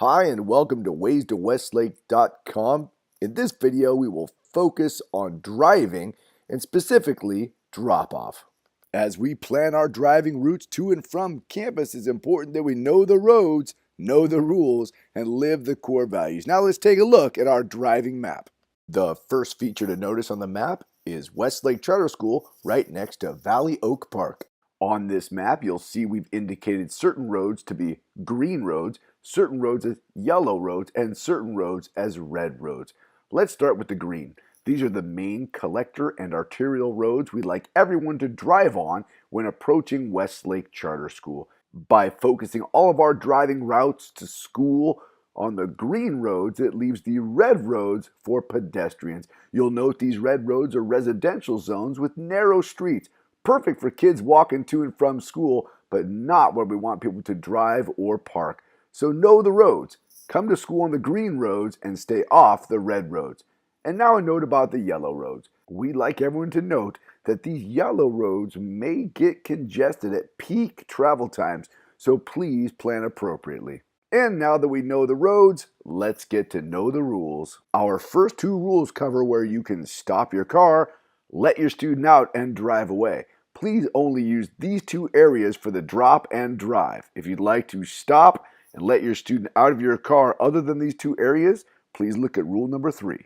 Hi and welcome to ways2westlake.com. In this video, we will focus on driving and specifically drop-off. As we plan our driving routes to and from campus, it's important that we know the roads, know the rules, and live the core values. Now let's take a look at our driving map. The first feature to notice on the map is Westlake Charter School right next to Valley Oak Park. On this map, you'll see we've indicated certain roads to be green roads, certain roads as yellow roads, and certain roads as red roads. Let's start with the green. These are the main collector and arterial roads we'd like everyone to drive on when approaching Westlake Charter School. By focusing all of our driving routes to school on the green roads, it leaves the red roads for pedestrians. You'll note these red roads are residential zones with narrow streets, perfect for kids walking to and from school, but not where we want people to drive or park. So know the roads. Come to school on the green roads and stay off the red roads. And now a note about the yellow roads. We'd like everyone to note that these yellow roads may get congested at peak travel times, so please plan appropriately. And now that we know the roads, let's get to know the rules. Our first two rules cover where you can stop your car, let your student out, and drive away. Please only use these two areas for the drop and drive. If you'd like to stop and let your student out of your car other than these two areas, please look at rule number 3.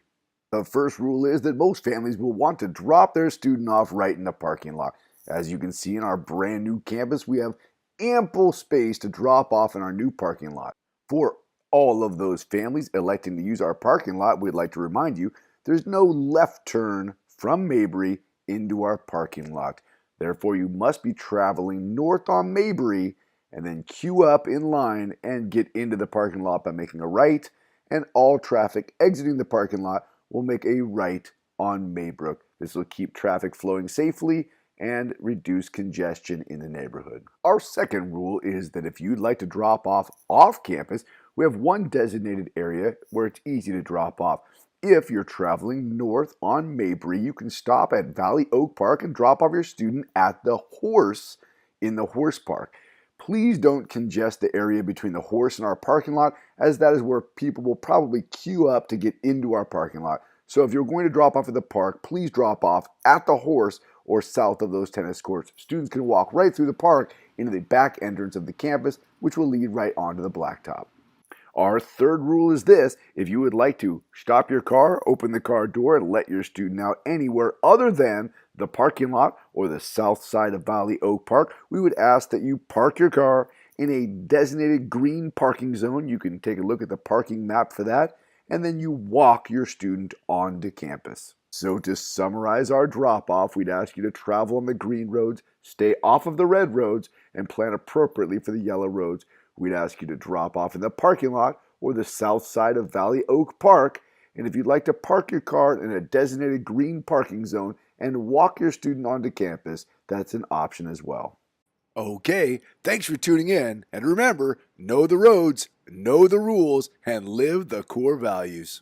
The first rule is that most families will want to drop their student off right in the parking lot. As you can see in our brand new campus, we have ample space to drop off in our new parking lot. For all of those families electing to use our parking lot, we'd like to remind you there's no left turn from Mabry into our parking lot. Therefore, you must be traveling north on Mabry and then queue up in line and get into the parking lot by making a right, and all traffic exiting the parking lot will make a right on Maybrook. This will keep traffic flowing safely and reduce congestion in the neighborhood. Our second rule is that if you'd like to drop off campus, we have one designated area where it's easy to drop off. If you're traveling north on Mabry, you can stop at Valley Oak Park and drop off your student at the Horse in the Horse Park. Please don't congest the area between the Horse and our parking lot, as that is where people will probably queue up to get into our parking lot. So if you're going to drop off at the park, please drop off at the Horse or south of those tennis courts. Students can walk right through the park into the back entrance of the campus, which will lead right onto the blacktop. Our third rule is this: if you would like to stop your car, open the car door, and let your student out anywhere other than the parking lot or the south side of Valley Oak Park, we would ask that you park your car in a designated green parking zone. You can take a look at the parking map for that, and then you walk your student onto campus. So to summarize our drop-off, we'd ask you to travel on the green roads, stay off of the red roads, and plan appropriately for the yellow roads. We'd ask you to drop off in the parking lot or the south side of Valley Oak Park. And if you'd like to park your car in a designated green parking zone and walk your student onto campus, that's an option as well. Okay, thanks for tuning in. And remember, know the roads, know the rules, and live the core values.